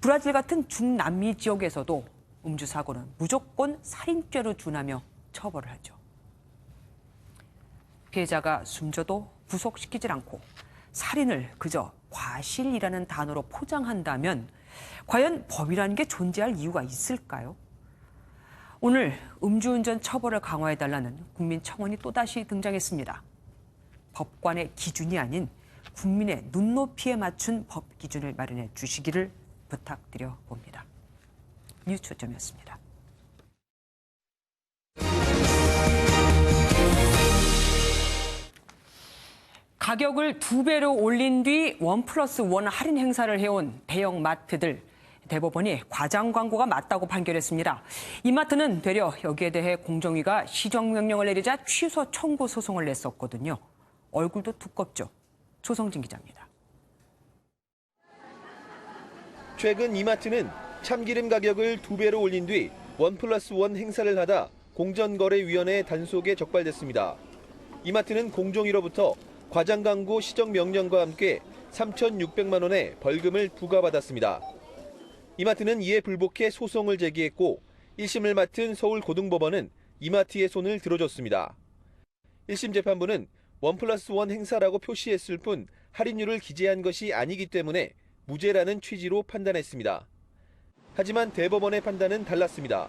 브라질 같은 중남미 지역에서도 음주사고는 무조건 살인죄로 준하며 처벌을 하죠. 피해자가 숨져도 구속시키질 않고 살인을 그저 과실이라는 단어로 포장한다면 과연 법이라는 게 존재할 이유가 있을까요? 오늘 음주운전 처벌을 강화해달라는 국민청원이 또다시 등장했습니다. 법관의 기준이 아닌 국민의 눈높이에 맞춘 법 기준을 마련해 주시기를 부탁드려 봅니다. 뉴스 초점이었습니다. 가격을 2배로 올린 뒤 1+1 할인 행사를 해온 대형 마트들. 대법원이 과장 광고가 맞다고 판결했습니다. 이마트는 되려 여기에 대해 공정위가 시정명령을 내리자 취소 청구 소송을 냈었거든요. 얼굴도 두껍죠. 조성진 기자입니다. 최근 이마트는 참기름 가격을 2배로 올린 뒤 1+1 행사를 하다 공정거래위원회 단속에 적발됐습니다. 이마트는 공정위로부터 과장 광고 시정 명령과 함께 3,600만 원의 벌금을 부과받았습니다. 이마트는 이에 불복해 소송을 제기했고 1심을 맡은 서울고등법원은 이마트의 손을 들어줬습니다. 1심 재판부는 1+1 행사라고 표시했을 뿐 할인율을 기재한 것이 아니기 때문에 무죄라는 취지로 판단했습니다. 하지만 대법원의 판단은 달랐습니다.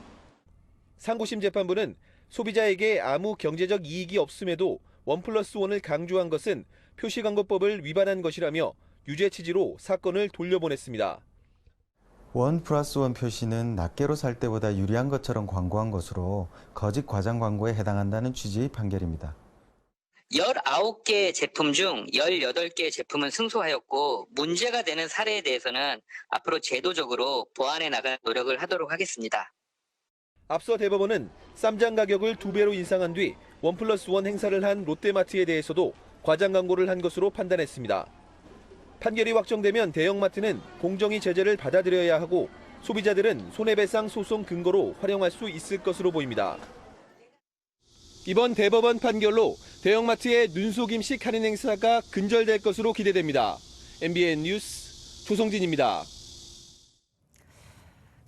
상고심 재판부는 소비자에게 아무 경제적 이익이 없음에도 1+1을 강조한 것은 표시광고법을 위반한 것이라며 유죄 취지로 사건을 돌려보냈습니다. 1+1 표시는 낱개로 살 때보다 유리한 것처럼 광고한 것으로 거짓 과장 광고에 해당한다는 취지의 판결입니다. 19개의 제품 중 18개의 제품은 승소하였고 문제가 되는 사례에 대해서는 앞으로 제도적으로 보완해 나갈 노력을 하도록 하겠습니다. 앞서 대법원은 쌈장 가격을 2배로 인상한 뒤 1+1 행사를 한 롯데마트에 대해서도 과장 광고를 한 것으로 판단했습니다. 판결이 확정되면 대형마트는 공정위 제재를 받아들여야 하고 소비자들은 손해배상 소송 근거로 활용할 수 있을 것으로 보입니다. 이번 대법원 판결로 대형마트의 눈속임식 할인 행사가 근절될 것으로 기대됩니다. MBN 뉴스 조성진입니다.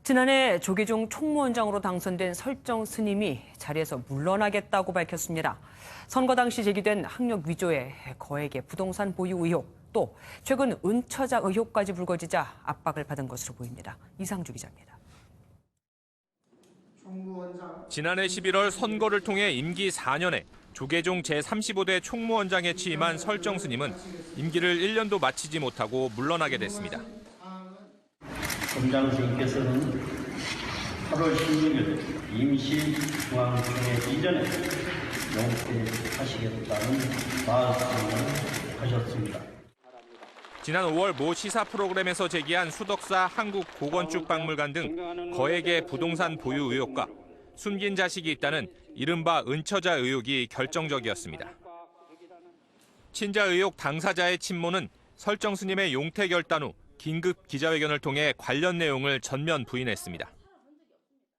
지난해 조계종 총무원장으로 당선된 설정 스님이 자리에서 물러나겠다고 밝혔습니다. 선거 당시 제기된 학력 위조에 거액의 부동산 보유 의혹, 또 최근 은처자 의혹까지 불거지자 압박을 받은 것으로 보입니다. 이상주 기자입니다. 지난해 11월 선거를 통해 임기 4년에 조계종 제35대 총무원장에 취임한 설정 스님은 임기를 1년도 마치지 못하고 물러나게 됐습니다. 검장님께서는 8월 16일 임시중앙총회 이전에 용퇴하시겠다는 말씀을 하셨습니다. 지난 5월 모 시사 프로그램에서 제기한 수덕사 한국고건축박물관 등 거액의 부동산 보유 의혹과 숨긴 자식이 있다는 이른바 은처자 의혹이 결정적이었습니다. 친자 의혹 당사자의 친모는 설정 스님의 용퇴 결단 후 긴급 기자회견을 통해 관련 내용을 전면 부인했습니다.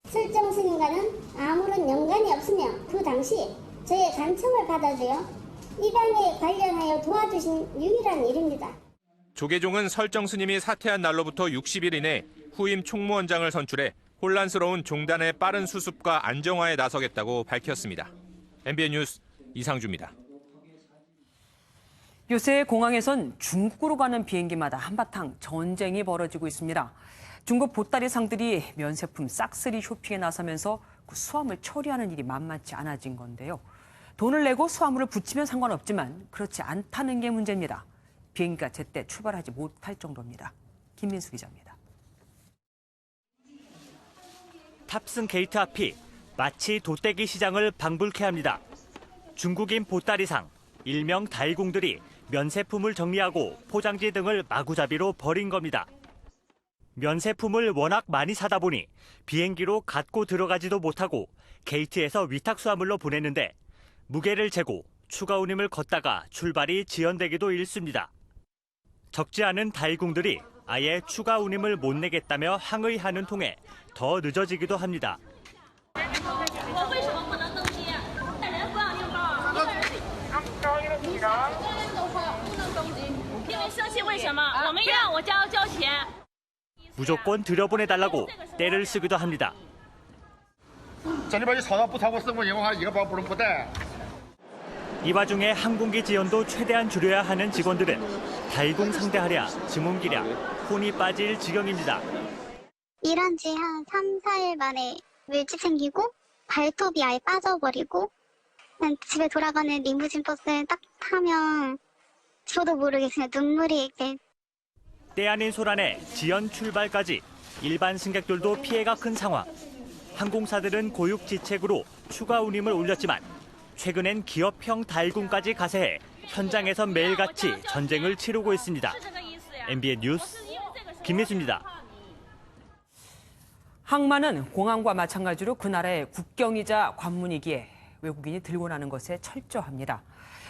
설정 스님과는 아무런 연관이 없으며 그 당시 저의 간청을 받아주어 입양에 관련하여 도와주신 유일한 일입니다. 조계종은 설정 스님이 사퇴한 날로부터 60일 이내 후임 총무원장을 선출해 혼란스러운 종단의 빠른 수습과 안정화에 나서겠다고 밝혔습니다. MBN 뉴스 이상주입니다. 요새 공항에선 중국으로 가는 비행기마다 한바탕 전쟁이 벌어지고 있습니다. 중국 보따리 상들이 면세품 싹쓸이 쇼핑에 나서면서 그 수화물 처리하는 일이 만만치 않아진 건데요. 돈을 내고 수화물을 붙이면 상관없지만 그렇지 않다는 게 문제입니다. 비행기가 제때 출발하지 못할 정도입니다. 김민수 기자입니다. 탑승 게이트 앞이 마치 돗대기 시장을 방불케 합니다. 중국인 보따리상, 일명 달공들이 면세품을 정리하고 포장지 등을 마구잡이로 버린 겁니다. 면세품을 워낙 많이 사다 보니 비행기로 갖고 들어가지도 못하고 게이트에서 위탁 수화물로 보냈는데 무게를 재고 추가 운임을 걷다가 출발이 지연되기도 일쑤입니다. 적지 않은 달공들이 아예 추가 운임을 못 내겠다며 항의하는 통에 더 늦어지기도 합니다. 무조건 들여보내달라고 떼를 쓰기도 합니다. 이 와중에 항공기 지연도 최대한 줄여야 하는 직원들은 달공 상대하랴 증온기랴 혼이 빠질 지경입니다. 일한 지 한 3, 4일 만에 물집 생기고 발톱이 아예 빠져버리고 그냥 집에 돌아가는 리무진 버스를 딱 타면 저도 모르게 그냥 눈물이 이렇게. 때 아닌 소란에 지연 출발까지 일반 승객들도 피해가 큰 상황. 항공사들은 고육지책으로 추가 운임을 올렸지만 최근엔 기업형 달공까지 가세해 현장에서 매일같이 전쟁을 치르고 있습니다. MBN 뉴스 김민수입니다. 항만은 공항과 마찬가지로 그 나라의 국경이자 관문이기에 외국인이 들고 나는 것에 철저합니다.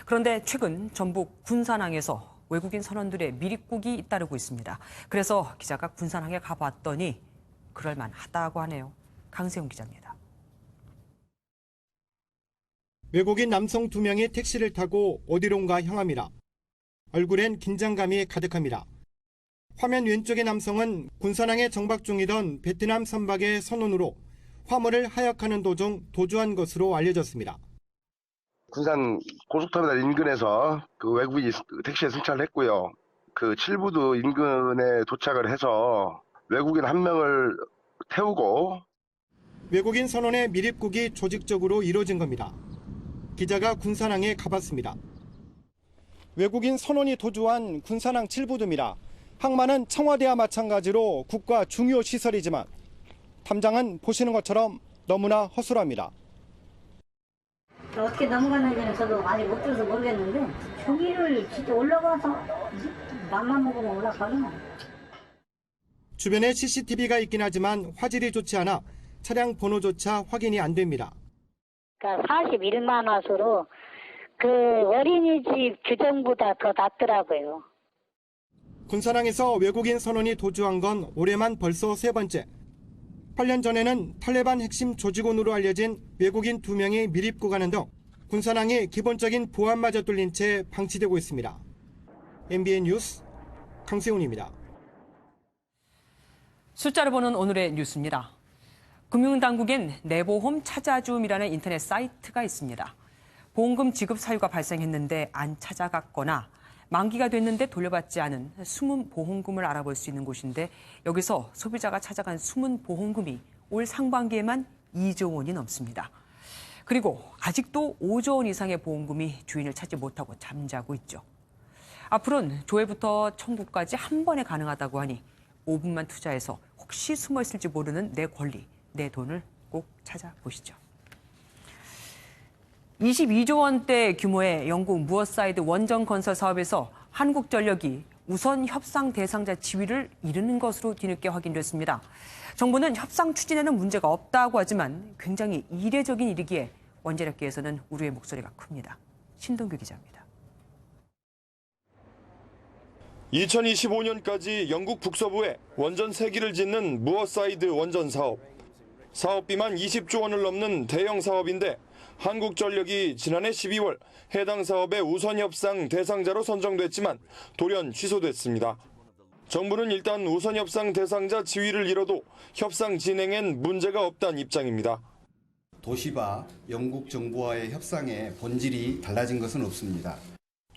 그런데 최근 전북 군산항에서 외국인 선원들의 미립국이 잇따르고 있습니다. 그래서 기자가 군산항에 가봤더니 그럴만하다고 하네요. 강세훈 기자입니다. 외국인 남성 2명이 택시를 타고 어디론가 향합니다. 얼굴엔 긴장감이 가득합니다. 화면 왼쪽의 남성은 군산항에 정박 중이던 베트남 선박의 선원으로 화물을 하역하는 도중 도주한 것으로 알려졌습니다. 군산 고속터미널 인근에서 그 외국인이 택시에 승차를 했고요. 그 칠부두 인근에 도착을 해서 외국인 1명을 태우고. 외국인 선원의 미립국이 조직적으로 이루어진 겁니다. 기자가 군산항에 가봤습니다. 외국인 선원이 도주한 군산항 칠부두입니다. 항만은 청와대와 마찬가지로 국가 중요 시설이지만 담장은 보시는 것처럼 너무나 허술합니다. 어떻게 넘어갔는지는 저도 아직 못 들어서 모르겠는데 저기를 진짜 올라가서 맘만 먹으면 올라가면. 주변에 CCTV가 있긴 하지만 화질이 좋지 않아 차량 번호조차 확인이 안 됩니다. 그러니까 41만 화소로 그 어린이집 규정보다 더 낮더라고요. 군산항에서 외국인 선원이 도주한 건 올해만 벌써 3번째. 8년 전에는 탈레반 핵심 조직원으로 알려진 외국인 2명이 미립국하는 등 군산항이 기본적인 보안마저 뚫린 채 방치되고 있습니다. MBN 뉴스 강세훈입니다. 숫자를 보는 오늘의 뉴스입니다. 금융당국엔 내보험 찾아줌이라는 인터넷 사이트가 있습니다. 보험금 지급 사유가 발생했는데 안 찾아갔거나 만기가 됐는데 돌려받지 않은 숨은 보험금을 알아볼 수 있는 곳인데 여기서 소비자가 찾아간 숨은 보험금이 올 상반기에만 2조 원이 넘습니다. 그리고 아직도 5조 원 이상의 보험금이 주인을 찾지 못하고 잠자고 있죠. 앞으로는 조회부터 청구까지 한 번에 가능하다고 하니 5분만 투자해서 혹시 숨어 있을지 모르는 내 권리, 내 돈을 꼭 찾아보시죠. 22조 원대 규모의 영국 무어사이드 원전 건설 사업에서 한국전력이 우선 협상 대상자 지위를 이르는 것으로 뒤늦게 확인됐습니다. 정부는 협상 추진에는 문제가 없다고 하지만 굉장히 이례적인 일이기에 원자력계에서는 우려의 목소리가 큽니다. 신동규 기자입니다. 2025년까지 영국 북서부에 원전 3기를 짓는 무어사이드 원전 사업. 사업비만 20조 원을 넘는 대형 사업인데 한국전력이 지난해 12월 해당 사업의 우선 협상 대상자로 선정됐지만 돌연 취소됐습니다. 정부는 일단 우선 협상 대상자 지위를 잃어도 협상 진행엔 문제가 없다는 입장입니다. 도시바 영국 정부와의 협상의 본질이 달라진 것은 없습니다.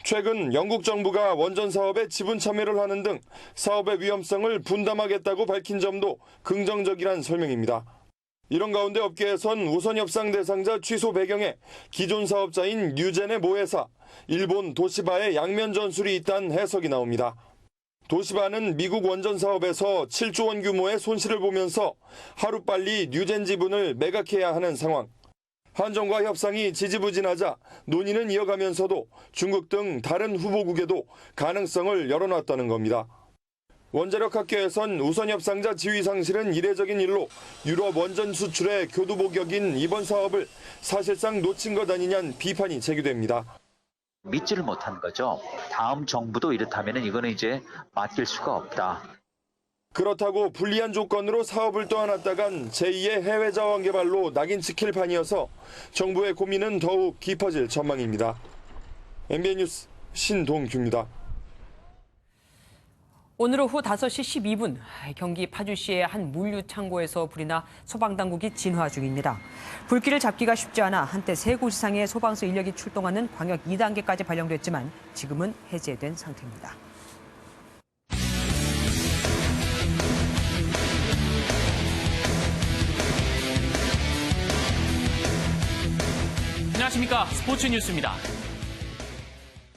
최근 영국 정부가 원전 사업에 지분 참여를 하는 등 사업의 위험성을 분담하겠다고 밝힌 점도 긍정적이란 설명입니다. 이런 가운데 업계에선 우선 협상 대상자 취소 배경에 기존 사업자인 뉴젠의 모회사, 일본 도시바의 양면 전술이 있다는 해석이 나옵니다. 도시바는 미국 원전 사업에서 7조 원 규모의 손실을 보면서 하루빨리 뉴젠 지분을 매각해야 하는 상황. 한정과 협상이 지지부진하자 논의는 이어가면서도 중국 등 다른 후보국에도 가능성을 열어놨다는 겁니다. 원자력학계에선 우선 협상자 지위 상실은 이례적인 일로 유럽 원전 수출의 교두보격인 이번 사업을 사실상 놓친 것 아니냐는 비판이 제기됩니다. 믿지를 못한 거죠. 다음 정부도 이렇다면 이거는 이제 맡길 수가 없다. 그렇다고 불리한 조건으로 사업을 떠안았다간 제2의 해외 자원 개발로 낙인 찍힐 판이어서 정부의 고민은 더욱 깊어질 전망입니다. MBN 뉴스 신동규입니다. 오늘 오후 5시 12분 경기 파주시의 한 물류 창고에서 불이 나 소방당국이 진화 중입니다. 불길을 잡기가 쉽지 않아 한때 3곳 이상의 소방서 인력이 출동하는 광역 2단계까지 발령됐지만 지금은 해제된 상태입니다. 안녕하십니까. 스포츠 뉴스입니다.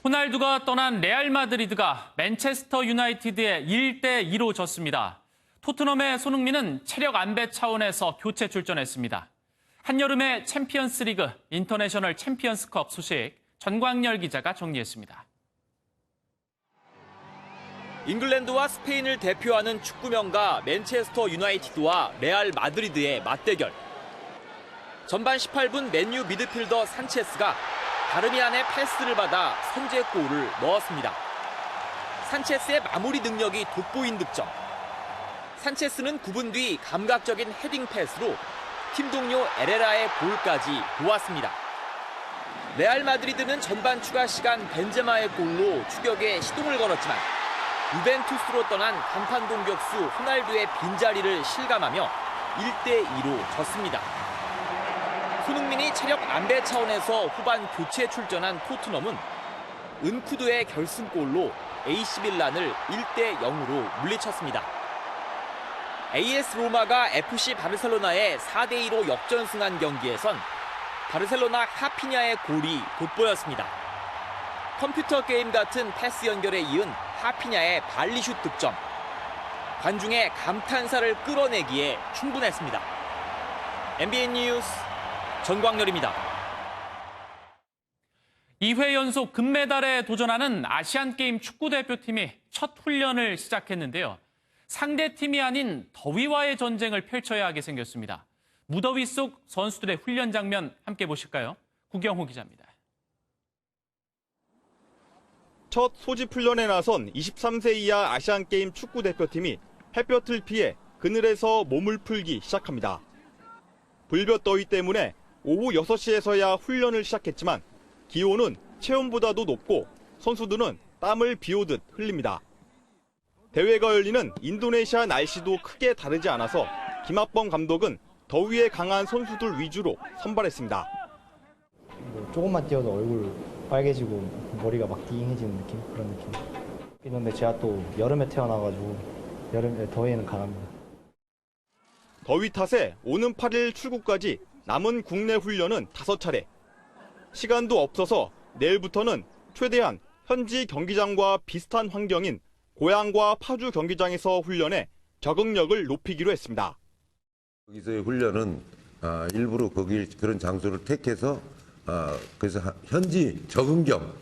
호날두가 떠난 레알 마드리드가 맨체스터 유나이티드에 1대2로 졌습니다. 토트넘의 손흥민은 체력 안배 차원에서 교체 출전했습니다. 한여름의 챔피언스 리그 인터내셔널 챔피언스컵 소식 전광열 기자가 정리했습니다. 잉글랜드와 스페인을 대표하는 축구명가 맨체스터 유나이티드와 레알 마드리드의 맞대결. 전반 18분 맨유 미드필더 산체스가 다르미안의 패스를 받아 선제골을 넣었습니다. 산체스의 마무리 능력이 돋보인 득점. 산체스는 9분 뒤 감각적인 헤딩 패스로 팀 동료 에레라의 골까지 도왔습니다. 레알 마드리드는 전반 추가 시간 벤제마의 골로 추격에 시동을 걸었지만 유벤투스로 떠난 간판 공격수 호날두의 빈자리를 실감하며 1대2로 졌습니다. 손흥민이 체력 안배 차원에서 후반 교체 출전한 토트넘은 은쿠드의 결승골로 AC 밀란을 1대0으로 물리쳤습니다. AS 로마가 FC 바르셀로나에 4대2로 역전승한 경기에선 바르셀로나 하피냐의 골이 돋보였습니다. 컴퓨터 게임 같은 패스 연결에 이은 하피냐의 발리슛 득점. 관중의 감탄사를 끌어내기에 충분했습니다. MBN 뉴스 전광열입니다. 2회 연속 금메달에 도전하는 아시안게임 축구대표팀이 첫 훈련을 시작했는데요. 상대팀이 아닌 더위와의 전쟁을 펼쳐야 하게 생겼습니다. 무더위 속 선수들의 훈련 장면 함께 보실까요? 구경호 기자입니다. 첫 소집 훈련에 나선 23세 이하 아시안게임 축구대표팀이 햇볕을 피해 그늘에서 몸을 풀기 시작합니다. 불볕 더위 때문에 오후 6시에서야 훈련을 시작했지만 기온은 체온보다도 높고 선수들은 땀을 비오듯 흘립니다. 대회가 열리는 인도네시아 날씨도 크게 다르지 않아서 김학범 감독은 더위에 강한 선수들 위주로 선발했습니다. 조금만 뛰어도 얼굴 빨개지고 머리가 막 띵해지는 느낌? 그런 느낌. 그런데 제가 또 여름에 태어나가지고 여름에 더위에는 강합니다. 더위 탓에 오는 8일 출국까지 남은 국내 훈련은 5차례. 시간도 없어서 내일부터는 최대한 현지 경기장과 비슷한 환경인 고양과 파주 경기장에서 훈련해 적응력을 높이기로 했습니다. 여기서의 훈련은 일부러 그런 장소를 택해서 그래서 현지 적응 겸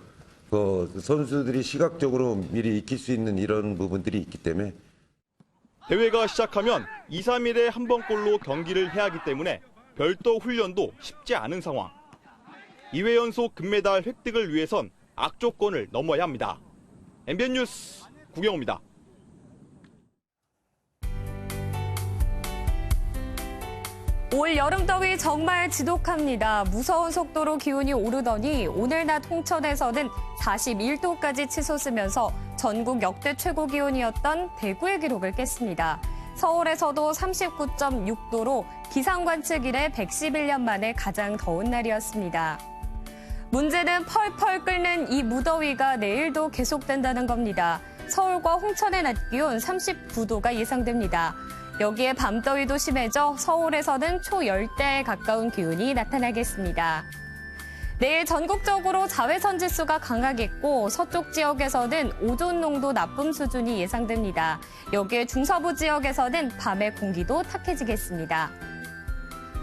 선수들이 시각적으로 미리 익힐 수 있는 이런 부분들이 있기 때문에 대회가 시작하면 2, 3일에 한 번꼴로 경기를 해야 하기 때문에 별도 훈련도 쉽지 않은 상황. 2회 연속 금메달 획득을 위해선 악조건을 넘어야 합니다. MBN 뉴스 구경호입니다. 올 여름 더위 정말 지독합니다. 무서운 속도로 기온이 오르더니 오늘 낮 홍천에서는 41도까지 치솟으면서 전국 역대 최고 기온이었던 대구의 기록을 깼습니다. 서울에서도 39.6도로 기상관측 이래 111년 만에 가장 더운 날이었습니다. 문제는 펄펄 끓는 이 무더위가 내일도 계속된다는 겁니다. 서울과 홍천의 낮 기온 39도가 예상됩니다. 여기에 밤더위도 심해져 서울에서는 초열대에 가까운 기온이 나타나겠습니다. 내일 전국적으로 자외선 지수가 강하겠고 서쪽 지역에서는 오존 농도 나쁨 수준이 예상됩니다. 여기에 중서부 지역에서는 밤에 공기도 탁해지겠습니다.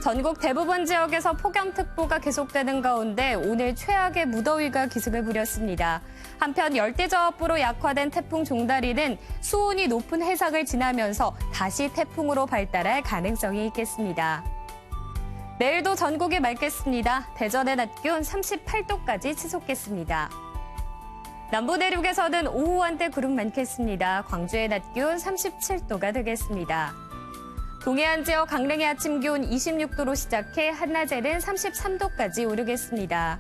전국 대부분 지역에서 폭염특보가 계속되는 가운데 오늘 최악의 무더위가 기승을 부렸습니다. 한편 열대저압부로 약화된 태풍 종다리는 수온이 높은 해상을 지나면서 다시 태풍으로 발달할 가능성이 있겠습니다. 내일도 전국이 맑겠습니다. 대전의 낮 기온 38도까지 치솟겠습니다. 남부 내륙에서는 오후 한때 구름 많겠습니다. 광주의 낮 기온 37도가 되겠습니다. 동해안 지역 강릉의 아침 기온 26도로 시작해 한낮에는 33도까지 오르겠습니다.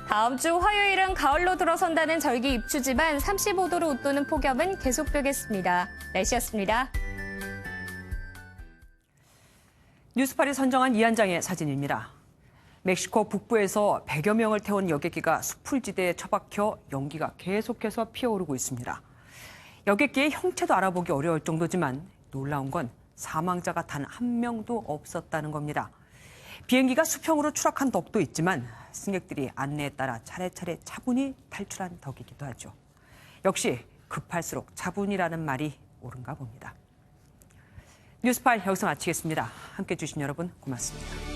다음 주 화요일은 가을로 들어선다는 절기 입추지만 35도로 웃도는 폭염은 계속되겠습니다. 날씨였습니다. 뉴스팔이 선정한 이한장의 사진입니다. 멕시코 북부에서 100여 명을 태운 여객기가 수풀지대에 처박혀 연기가 계속해서 피어오르고 있습니다. 여객기의 형체도 알아보기 어려울 정도지만 놀라운 건 사망자가 단 한 명도 없었다는 겁니다. 비행기가 수평으로 추락한 덕도 있지만 승객들이 안내에 따라 차례차례 차분히 탈출한 덕이기도 하죠. 역시 급할수록 차분이라는 말이 옳은가 봅니다. 뉴스팔 여기서 마치겠습니다. 함께해 주신 여러분 고맙습니다.